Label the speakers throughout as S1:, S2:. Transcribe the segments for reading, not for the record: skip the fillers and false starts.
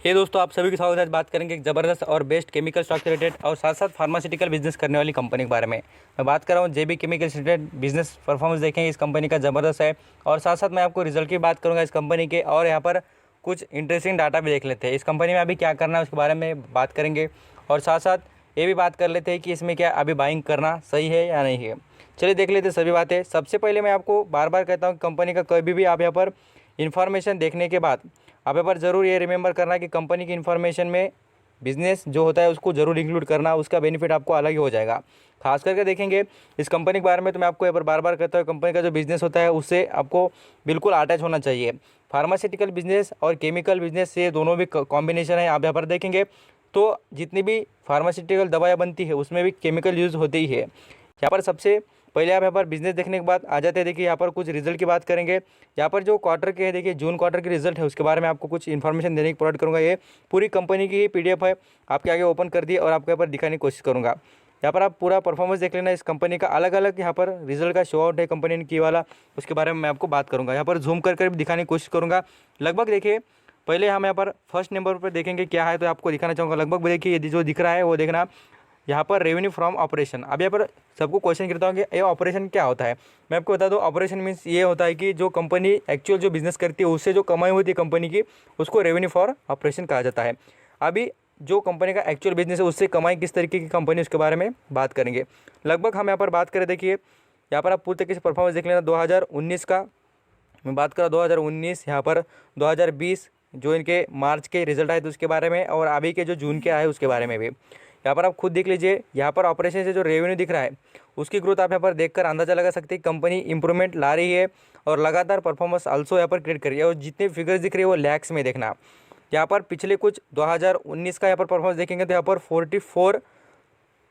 S1: ये दोस्तों आप सभी के साथ आज बात करेंगे एक ज़बरदस्त और बेस्ट केमिकल स्टॉक से रिलेटेड और साथ साथ फार्मास्यूटिकल बिजनेस करने वाली कंपनी के बारे में मैं बात कर रहा हूँ। जेबी केमिकल से रिलेटेड बिजनेस परफॉर्मेंस देखेंगे, इस कंपनी का ज़बरदस्त है। और साथ साथ मैं आपको रिजल्ट की बात करूँगा इस कंपनी के, और यहाँ पर कुछ इंटरेस्टिंग डाटा भी देख लेते हैं। इस कंपनी में अभी क्या करना है उसके बारे में बात करेंगे, और साथ साथ ये भी बात कर लेते हैं कि इसमें क्या अभी बाइंग करना सही है या नहीं है। चलिए देख लेते हैं सभी बातें। सबसे पहले मैं आपको बार बार कहता हूँ कि कंपनी का कभी भी आप यहाँ पर इन्फॉर्मेशन देखने के बाद आप यहाँ पर ज़रूर ये रिमेंबर करना कि कंपनी की इन्फॉर्मेशन में बिज़नेस जो होता है उसको ज़रूर इंक्लूड करना, उसका बेनिफिट आपको अलग ही हो जाएगा। खास करके देखेंगे इस कंपनी के बारे में, तो मैं आपको यहाँ पर बार बार कहता हूँ कंपनी का जो बिज़नेस होता है उससे आपको बिल्कुल अटैच होना चाहिए। फार्मास्यूटिकल बिजनेस और केमिकल बिजनेस से दोनों भी कॉम्बिनेशन है। आप यहाँ पर देखेंगे तो जितनी भी फार्मास्यूटिकल दवाइयाँ बनती है उसमें भी केमिकल यूज़ होती ही है। यहाँ पर सबसे पहले आप यहाँ पर बिजनेस देखने के बाद आ जाते हैं। देखिए यहाँ पर कुछ रिजल्ट की बात करेंगे। यहाँ पर जो क्वार्टर के है, देखिए जून क्वार्टर के रिजल्ट है, उसके बारे में आपको कुछ इन्फॉर्मेशन देने की प्रोवाइड करूँगा। ये पूरी कंपनी की ही पीडीएफ है, आपके आगे ओपन कर दिए और आपको यहाँ पर दिखाने की कोशिश करूँगा। यहाँ पर आप पूरा परफॉर्मेंस देख लेना। इस कंपनी का अलग अलग यहाँ पर रिजल्ट का शो आउट है कंपनी ने की वाला, उसके बारे में मैं आपको बात करूँगा। यहाँ पर जूम कर भी दिखाने की कोशिश करूँगा। लगभग देखिए पहले हम यहाँ पर फर्स्ट नंबर पर देखेंगे क्या है, तो आपको दिखाना चाहूँगा। लगभग देखिए ये जो दिख रहा है वो देखना, यहाँ पर रेवेन्यू फ्रॉम ऑपरेशन। अब यहाँ पर सबको क्वेश्चन करता हूँ कि ये ऑपरेशन क्या होता है। मैं आपको बता दूँ, ऑपरेशन मीन्स ये होता है कि जो कंपनी एक्चुअल जो बिजनेस करती है उससे जो कमाई होती है कंपनी की, उसको रेवेन्यू फॉर ऑपरेशन कहा जाता है। अभी जो कंपनी का एक्चुअल बिजनेस है उससे कमाई किस तरीके की कंपनी, उसके बारे में बात करेंगे। लगभग हम यहाँ पर बात करें, देखिए यहाँ पर आप पूरी तरीके से परफॉर्मेंस देख लेना। 2019 का मैं बात कर रहा हूँ, 2019, यहाँ पर 2020 जो इनके मार्च के रिजल्ट आए तो उसके बारे में, और अभी के जो जून के आए उसके बारे में भी यहाँ पर आप खुद देख लीजिए। यहाँ पर ऑपरेशन से जो रेवेन्यू दिख रहा है उसकी ग्रोथ आप यहाँ पर देखकर अंदाजा लगा सकते हैं कंपनी इंप्रूवमेंट ला रही है और लगातार परफॉर्मेंस आल्सो यहाँ पर क्रिएट कर रही है। और जितने फिगर्स दिख रही है वो लैक्स में देखना। यहाँ पर पिछले कुछ 2019 का यहाँ पर परफॉर्मेंस देखेंगे तो यहाँ पर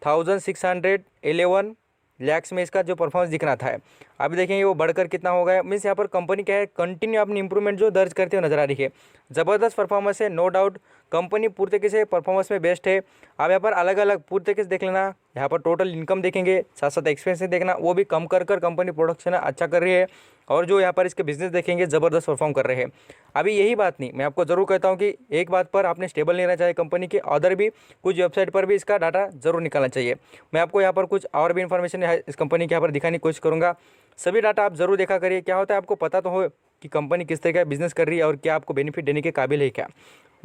S1: 44,611 लैक्स में इसका जो परफॉर्मेंस दिख रहा था। अभी देखेंगे वो बढ़कर कितना हो गया। मीन्स यहाँ पर कंपनी क्या है, कंटिन्यू अपनी इंप्रूवमेंट जो दर्ज करते हुए नजर आ रही है। ज़बरदस्त परफॉर्मेंस है, नो डाउट कंपनी पूरी तरीके से परफॉर्मेंस में बेस्ट है। आप यहाँ पर अलग अलग पूरी तरीके से देख लेना। यहाँ पर टोटल इनकम देखेंगे, साथ साथ एक्सपेंसेस देखना, वो भी कम कर कंपनी प्रोडक्शन अच्छा कर रही है। और जो यहाँ पर इसके बिजनेस देखेंगे ज़बरदस्त परफॉर्म कर रहे हैं। अभी यही बात नहीं, मैं आपको ज़रूर कहता हूँ कि एक बात पर आपने स्टेबल नहीं रहना चाहिए कंपनी के, अदर भी कुछ वेबसाइट पर भी इसका डाटा ज़रूर निकालना चाहिए। मैं आपको यहाँ पर कुछ और भी इन्फॉर्मेशन इस कंपनी के यहाँ पर दिखाने की कोशिश करूँगा। सभी डाटा आप ज़रूर देखा करिए। क्या होता है आपको पता तो हो कि कंपनी किस तरह का बिजनेस कर रही है और क्या आपको बेनिफिट देने के काबिल है क्या।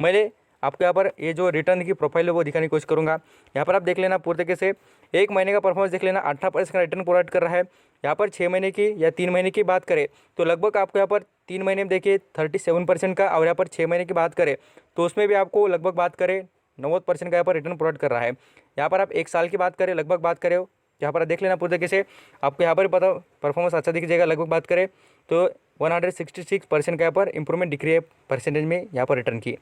S1: मैंने आपको यहाँ पर ये जो रिटर्न की प्रोफाइल है वो दिखाने की कोशिश करूँगा। यहाँ पर आप देख लेना पूरी तरीके से, एक महीने का परफॉर्मेंस देख लेना, 18% का रिटर्न प्रोवाइड कर रहा है। यहाँ पर 6 महीने की या 3 महीने की बात करें तो लगभग आपको यहाँ पर 3 महीने में देखिए 37% का, और यहाँ पर 6 महीने की बात करें तो उसमें भी आपको लगभग बात करें 90% का यहाँ पर रिटर्न प्रोवाइड कर रहा है। यहाँ पर आप 1 साल की बात करें, लगभग बात करें, यहाँ पर देख लेना पूरी तरीके से, आपको यहाँ पर पता परफॉर्मेंस अच्छा दिख जाएगा। लगभग बात करें तो 166% का यहाँ पर इंप्रूवमेंट दिख रही है परसेंटेज में यहाँ पर रिटर्न की।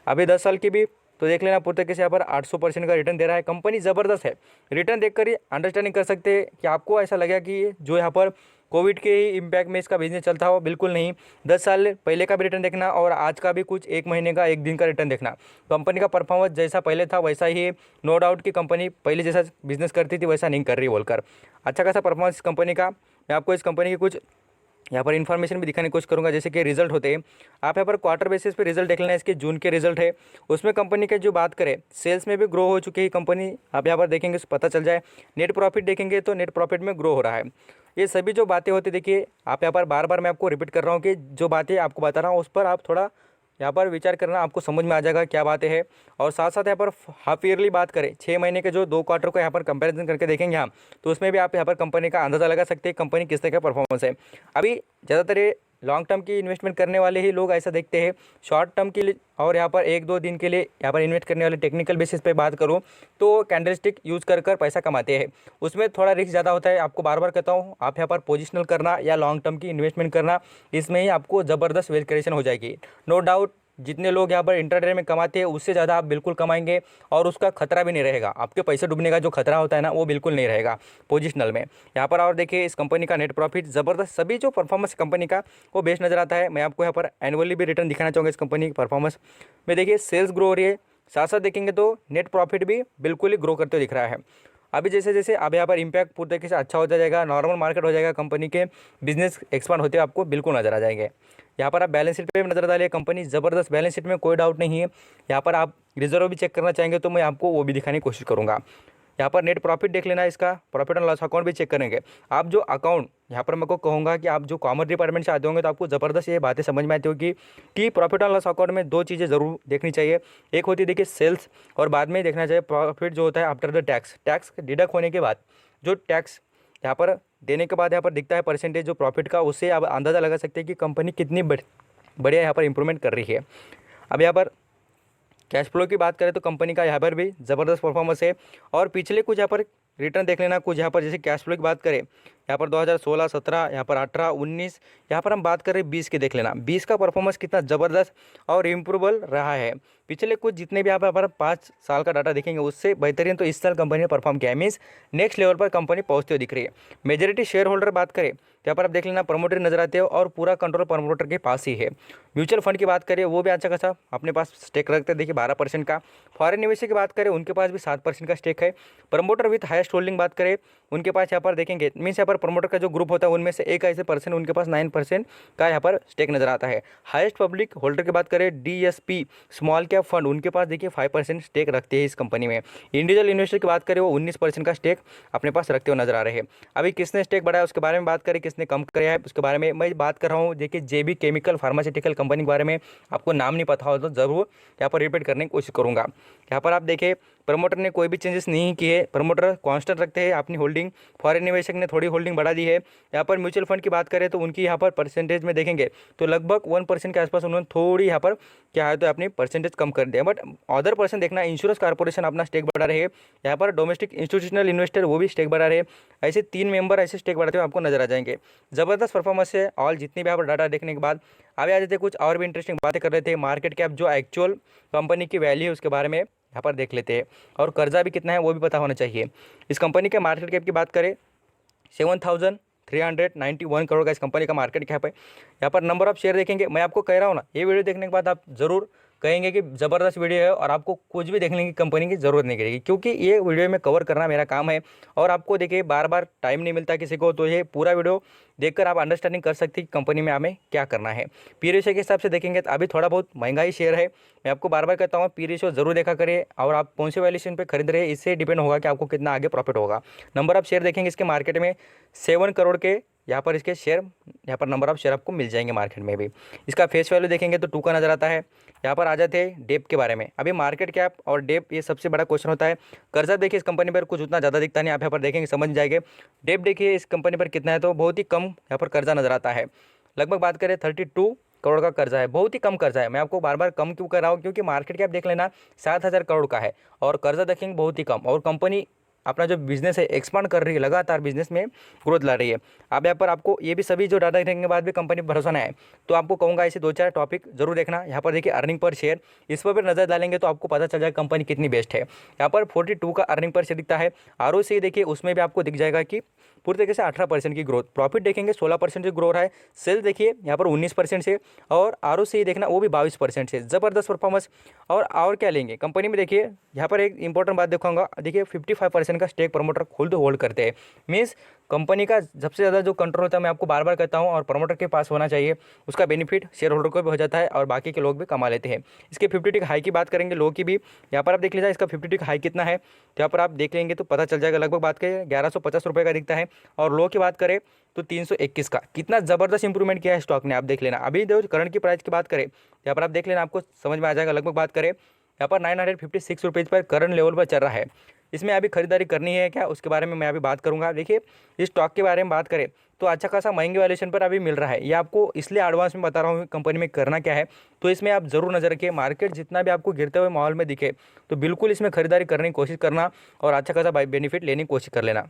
S1: अभी 10 साल की भी तो देख लेना पूरी तरीके से, यहाँ पर 800% का रिटर्न दे रहा है। कंपनी ज़बरदस्त है। रिटर्न देखकर ही अंडरस्टैंडिंग कर सकते हैं कि आपको ऐसा लगेगा कि जो यहाँ पर कोविड के ही इम्पैक्ट में इसका बिजनेस चलता हो, बिल्कुल नहीं। 10 साल पहले का भी रिटर्न देखना और आज का भी कुछ 1 महीने का 1 दिन का रिटर्न देखना। कंपनी का परफॉर्मेंस जैसा पहले था वैसा ही है। नो डाउट कि कंपनी पहले जैसा बिजनेस करती थी वैसा नहीं कर रही बोलकर अच्छा खासा परफॉर्मेंस कंपनी का। मैं आपको इस कंपनी की कुछ यहाँ पर इन्फॉर्मेशन भी दिखाने की कोशिश करूँगा, जैसे कि रिजल्ट होते हैं। आप यहाँ पर क्वार्टर बेसिस पे रिजल्ट देख लेना। इसके जून के रिजल्ट है, उसमें कंपनी के जो बात करें सेल्स में भी ग्रो हो चुकी है कंपनी, आप यहाँ पर देखेंगे तो पता चल जाए। नेट प्रॉफिट देखेंगे तो नेट प्रॉफिट में ग्रो हो रहा है। ये सभी जो बातें होती देखिए, आप यहाँ पर बार बार मैं आपको रिपीट कर रहा हूँ कि जो बातें आपको बता रहा हूँ उस पर आप थोड़ा यहाँ पर विचार करना, आपको समझ में आ जाएगा क्या बातें हैं। और साथ साथ यहाँ पर हाफ ईयरली बात करें, 6 महीने के जो 2 क्वार्टर को यहाँ पर कंपैरिजन करके देखेंगे हम, तो उसमें भी आप यहाँ पर कंपनी का अंदाज़ा लगा सकते हैं कंपनी किस तरह का परफॉर्मेंस है। अभी ज़्यादातर ये लॉन्ग टर्म की इन्वेस्टमेंट करने वाले ही लोग ऐसा देखते हैं। शॉर्ट टर्म के लिए और यहाँ पर 1-2 दिन के लिए यहाँ पर इन्वेस्ट करने वाले टेक्निकल बेसिस पे बात करूँ तो कैंडलस्टिक यूज़ कर पैसा कमाते हैं। उसमें थोड़ा रिस्क ज़्यादा होता है। आपको बार बार कहता हूँ, आप यहाँ पर पोजिशनल करना या लॉन्ग टर्म की इन्वेस्टमेंट करना, इसमें ही आपको ज़बरदस्त वेल्थ क्रिएशन हो जाएगी। नो डाउट जितने लोग यहाँ पर इंटरडे में कमाते हैं उससे ज़्यादा आप बिल्कुल कमाएंगे, और उसका खतरा भी नहीं रहेगा। आपके पैसे डूबने का जो खतरा होता है ना, वो बिल्कुल नहीं रहेगा पोजिशनल में। यहाँ पर और देखिए इस कंपनी का नेट प्रॉफिट ज़बरदस्त, सभी जो परफॉर्मेंस कंपनी का वो बेस्ट नज़र आता है। मैं आपको यहाँ पर एनुअली भी रिटर्न दिखाना चाहूँगा इस कंपनी की परफॉर्मेंस में। देखिए सेल्स ग्रो हो रही है, साथ साथ देखेंगे तो नेट प्रॉफिट भी बिल्कुल ही ग्रो करते हुए दिख रहा है। अभी जैसे जैसे अब यहाँ पर इम्पैक्ट पूरी तरीके से अच्छा होता जाएगा, नॉर्मल मार्केट हो जाएगा, कंपनी के बिजनेस एक्सपांड होते आपको बिल्कुल नजर आ जाएंगे। यहाँ पर आप बैलेंस शीट पे भी नजर डालिए, कंपनी ज़बरदस्त बैलेंस शीट में कोई डाउट नहीं है। यहाँ पर आप रिजर्व भी चेक करना चाहेंगे तो मैं आपको वो भी दिखाने की कोशिश करूँगा। यहाँ पर नेट प्रॉफिट देख लेना, इसका प्रॉफिट एंड लॉस अकाउंट भी चेक करेंगे। आप जो अकाउंट यहाँ पर मैं को कहूँगा कि आप जो कॉमर्स डिपार्टमेंट से आते होंगे तो आपको ज़बरदस्त ये बातें समझ में आती होगी कि प्रॉफिट एंड लॉस अकाउंट में दो चीज़ें ज़रूर देखनी चाहिए। एक होती है देखिए सेल्स, और बाद में देखना चाहिए प्रॉफिट जो होता है after the tax. Tax deduct होने के बाद जो टैक्स यहाँ पर देने के बाद यहाँ पर दिखता है परसेंटेज जो प्रॉफिट का, उससे आप अंदाज़ा लगा सकते हैं कि कंपनी कितनी बढ़िया यहाँ पर इंप्रूवमेंट कर रही है। अब यहाँ पर कैश फ्लो की बात करें तो कंपनी का यहाँ पर भी ज़बरदस्त परफॉर्मेंस है। और पिछले कुछ यहाँ पर रिटर्न देख लेना, कुछ यहाँ पर जैसे कैश फ्लो की बात करें यहाँ पर 2016, 17, यहाँ पर 18, 19, यहाँ पर हम बात करें 20 की देख लेना। 20 का परफॉर्मेंस कितना ज़बरदस्त और इम्प्रूवेबल रहा है। पिछले कुछ जितने भी आप यहाँ पर 5 साल का डाटा देखेंगे उससे बेहतरीन तो इस साल कंपनी ने परफॉर्म किया है, मीन्स नेक्स्ट लेवल पर कंपनी पहुँचती हुई दिख रही है। मेजोरिटी शेयर होल्डर बात करें तो यहाँ पर आप देख लेना प्रमोटर नजर आते हो और पूरा कंट्रोल प्रमोटर के पास ही है। म्यूचुअल फंड की बात करें वो भी अच्छा खासा अपने पास स्टेक रखते हैं, देखिए 12% का। फॉरेन निवेशक की बात करें उनके पास भी 7% का स्टेक है। प्रमोटर विथ हाईएस्ट होल्डिंग बात करें उनके पास यहाँ पर देखेंगे, मीन्स यहाँ पर प्रमोटर का जो ग्रुप होता है उनमें से एक ऐसे पर्सन उनके पास 9% का यहाँ पर स्टेक नजर आता है। हाईएस्ट पब्लिक होल्डर की बात करें डीएसपी स्मॉल कैप फंड, उनके पास देखिए 5% स्टेक रखते हैं इस कंपनी में। इंडिविजुअल इन्वेस्टर की बात करें वो 19% का स्टेक अपने पास रखते हुए नजर आ रहे हैं। अभी किसने स्टेक बढ़ाया उसके बारे में बात करें, किसने कम किया है उसके बारे में मैं बात कर रहा हूँ। देखिए जेबी केमिकल फार्मास्यूटिकल कंपनी के बारे में आपको नाम नहीं पता हो तो जरूर यहाँ पर रिपीट करने की कोशिश करूँगा। यहाँ पर आप देखिए प्रमोटर ने कोई भी चेंजेस नहीं किए, प्रमोटर कांस्टेंट रखते हैं अपनी होल्डिंग। फॉरेन निवेशक ने थोड़ी होल्डिंग बढ़ा दी है। यहाँ पर म्यूचुअल फंड की बात करें तो उनकी यहाँ पर परसेंटेज में देखेंगे तो लगभग 1% के आसपास उन्होंने थोड़ी यहाँ पर क्या है तो अपनी परसेंटेज कम कर दिया। बट अदर पर्सन देखना, इंश्योरेंस कॉर्पोरेशन अपना स्टेक बढ़ा रहे हैं, यहाँ पर डोमेस्टिक इंस्टीट्यूशनल इन्वेस्टर वो भी स्टेक बढ़ा रहे हैं। ऐसे 3 मेंबर ऐसे स्टेक बढ़ाते हुए आपको नजर आ जाएंगे। ज़बरदस्त परफॉर्मेंस है ऑल जितनी भी यहाँ पर डाटा देखने के बाद। अभी आ जाते कुछ और भी इंटरेस्टिंग बातें कर रहे थे। मार्केट कैप जो एक्चुअल कंपनी की वैल्यू है उसके बारे में यहाँ पर देख लेते हैं, और कर्जा भी कितना है वो भी पता होना चाहिए। इस कंपनी के मार्केट कैप की बात करें 7,391 करोड़ का इस कंपनी का मार्केट कैप है। यहाँ पर नंबर ऑफ शेयर देखेंगे, मैं आपको कह रहा हूँ ना ये वीडियो देखने के बाद आप जरूर कहेंगे कि ज़बरदस्त वीडियो है और आपको कुछ भी देखने की कंपनी की ज़रूरत नहीं करेगी, क्योंकि ये वीडियो में कवर करना मेरा काम है। और आपको देखिए बार बार टाइम नहीं मिलता किसी को, तो ये पूरा वीडियो देखकर आप अंडरस्टैंडिंग कर सकते हैं कि कंपनी में हमें क्या करना है। पी रेशियो के हिसाब से देखेंगे तो अभी थोड़ा बहुत महंगा ही शेयर है। मैं आपको बार बार कहता हूँ पी रेशियो जरूर देखा करिए, और आप कौन से वैल्यूएशन पे खरीद रहे हैं इससे डिपेंड होगा कि आपको कितना आगे प्रॉफिट होगा। नंबर ऑफ शेयर देखेंगे इसके मार्केट में 7 करोड़ के यहाँ पर इसके शेयर, यहाँ पर नंबर ऑफ शेयर आपको मिल जाएंगे मार्केट में भी। इसका फेस वैल्यू देखेंगे तो 2 का नजर आता है। यहाँ पर आ जाते हैं डेप के बारे में। अभी मार्केट कैप और डेप ये सबसे बड़ा क्वेश्चन होता है। कर्जा देखिए इस कंपनी पर कुछ उतना ज़्यादा दिखता नहीं, आप यहाँ पर देखेंगे समझ जाएंगे। डेप देखिए इस कंपनी पर कितना है तो बहुत ही कम यहाँ पर कर्जा नजर आता है। लगभग बात करें 32 करोड़ का कर्जा है, बहुत ही कम कर्जा है। मैं आपको बार बार कम क्यों कर रहा हूँ, क्योंकि मार्केट कैप देख लेना 7,000 करोड़ का है और कर्जा देखेंगे बहुत ही कम, और कंपनी अपना जो बिजनेस है एक्सपांड कर रही है, लगातार बिजनेस में ग्रोथ ला रही है। अब यहाँ पर आपको ये भी सभी जो डाटा देखने के बाद भी कंपनी भरोसा नहीं है तो आपको कहूँगा ऐसे 2-4 टॉपिक जरूर देखना। यहाँ पर देखिए अर्निंग पर शेयर, इस पर भी नजर डालेंगे तो आपको पता चल जाएगा कंपनी कितनी बेस्ट है। यहाँ पर 42 का अर्निंग पर शेयर दिखता है। ROCE देखिए उसमें भी आपको दिख जाएगा कि पूरी तरीके से 18% की ग्रोथ। प्रॉफिट देखेंगे 16% की ग्रोथ है। सेल देखिए यहाँ पर 19% से, और ROCE देखना वो भी 22% से। ज़बरदस्त परफॉर्मेंस। और क्या लेंगे कंपनी में देखिए यहाँ पर एक इंपॉर्टेंट बात दिखाऊंगा, देखिए 55% का स्टेक प्रमोटर खुद होल्ड करते हैं। मीन्स कंपनी का सबसे ज़्यादा जो कंट्रोल होता है, मैं आपको बार बार कहता हूँ, और प्रमोटर के पास होना चाहिए। उसका बेनिफिट शेयर होल्डर को भी हो जाता है और बाकी के लोग भी कमा लेते हैं। इसके 50 हाई की बात करेंगे, लो की भी यहाँ पर आप देख लीजिए इसका 50 हाई कितना है तो यहाँ पर आप देख लेंगे तो पता चल जाएगा। लगभग बात करें 1150 रुपये का दिखता है, और लो की बात करें तो 321 का। कितना ज़बरदस्त इंप्रूवमेंट किया है स्टॉक ने, आप देख लेना। अभी जो करंट की प्राइस की बात करें यहाँ पर आप देख लेना, आपको समझ में आ जाएगा। लगभग बात करें यहाँ पर 956 रुपीज़ पर करंट लेवल पर चल रहा है। इसमें अभी खरीदारी करनी है क्या उसके बारे में मैं अभी बात करूंगा। देखिए इस स्टॉक के बारे में बात करें तो अच्छा खासा महंगे वैल्यूएशन पर अभी मिल रहा है। ये आपको इसलिए एडवांस में बता रहा हूँ कंपनी में करना क्या है, तो इसमें आप जरूर नजर रखिए। मार्केट जितना भी आपको गिरते हुए माहौल में दिखे तो बिल्कुल इसमें खरीदारी करने की कोशिश करना और अच्छा खासा बेनिफिट लेने की कोशिश कर लेना।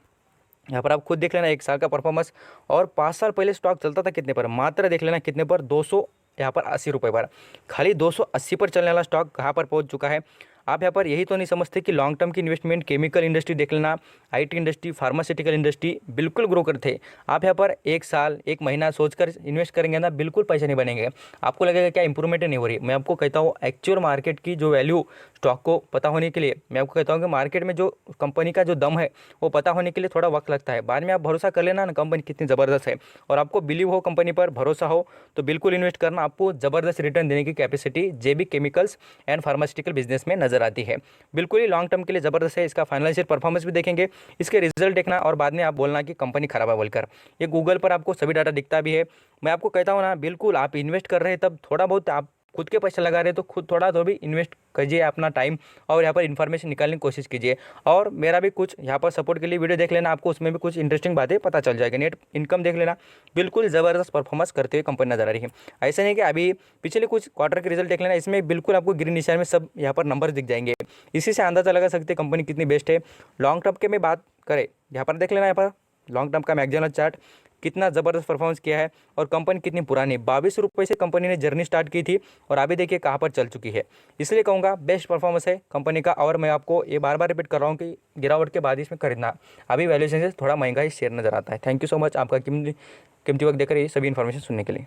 S1: यहाँ पर आप खुद देख लेना 1 साल का परफॉर्मेंस, और 5 साल पहले स्टॉक चलता था कितने पर, मात्र देख लेना कितने पर, 200 यहाँ पर 80 रुपये पर। खाली 280 पर चलने वाला स्टॉक कहाँ पर पहुँच चुका है। आप यहाँ पर यही तो नहीं समझते कि लॉन्ग टर्म की इन्वेस्टमेंट केमिकल इंडस्ट्री देख लेना, आईटी इंडस्ट्री, फार्मास्यूटिकल इंडस्ट्री बिल्कुल ग्रो करते हैं। आप यहाँ पर एक साल एक महीना सोचकर इन्वेस्ट करेंगे ना, बिल्कुल पैसे नहीं बनेंगे। आपको लगेगा क्या इंप्रूवमेंट नहीं हो रही। मैं आपको कहता हूँ एक्चुअल मार्केट की जो वैल्यू स्टॉक को पता होने के लिए, मैं आपको कहता हूँ कि मार्केट में जो कंपनी का जो दम है वो पता होने के लिए थोड़ा वक्त लगता है। बाद में आप भरोसा कर लेना ना कंपनी कितनी ज़बरदस्त है, और आपको बिलीव हो कंपनी पर, भरोसा हो, तो बिल्कुल इन्वेस्ट करना। आपको ज़बरदस्त रिटर्न देने की capacity JB chemicals and pharmaceutical business में नजर आती है। बिल्कुल ही लॉन्ग टर्म के लिए ज़बरदस्त है। इसका फाइनेंशियल परफॉर्मेंस भी देखेंगे, इसके रिजल्ट देखना, और बाद में आप बोलना कि कंपनी खराब है बोलकर। ये गूगल पर आपको सभी डाटा दिखता भी है। मैं आपको कहता हूँ ना, बिल्कुल आप इन्वेस्ट कर रहे हैं तब थोड़ा बहुत आप खुद के पैसे लगा रहे हैं तो खुद थोड़ा तो भी इन्वेस्ट कीजिए अपना टाइम, और यहाँ पर इन्फॉर्मेशन निकालने की कोशिश कीजिए। और मेरा भी कुछ यहाँ पर सपोर्ट के लिए वीडियो देख लेना, आपको उसमें भी कुछ इंटरेस्टिंग बातें पता चल जाएगी। नेट इनकम देख लेना, बिल्कुल ज़बरदस्त परफॉर्मेंस करते हुए कंपनी नजर आ रही है। ऐसा नहीं कि अभी पिछले कुछ क्वार्टर के रिजल्ट देख लेना, इसमें बिल्कुल आपको ग्रीन निशान में सब यहाँ पर नंबर दिख जाएंगे। इसी से अंदाजा लगा सकते हैं कंपनी कितनी बेस्ट है। लॉन्ग टर्म के में बात करें, यहाँ पर देख लेना, यहाँ पर लॉन्ग टर्म का मैकडॉनल्ड्स चार्ट कितना ज़बरदस्त परफॉर्मेंस किया है, और कंपनी कितनी पुरानी, 22 रुपये से कंपनी ने जर्नी स्टार्ट की थी और अभी देखिए कहाँ पर चल चुकी है। इसलिए कहूँगा बेस्ट परफॉर्मेंस है कंपनी का। और मैं आपको ये बार बार रिपीट कर रहा हूँ कि गिरावट के बाद इसमें खरीदना, अभी वैल्यूएशन से थोड़ा महंगा ही शेयर नज़र आता है। थैंक यू सो मच आपका कीमती वक्त देकर ये सभी इन्फॉर्मेशन सुनने के लिए।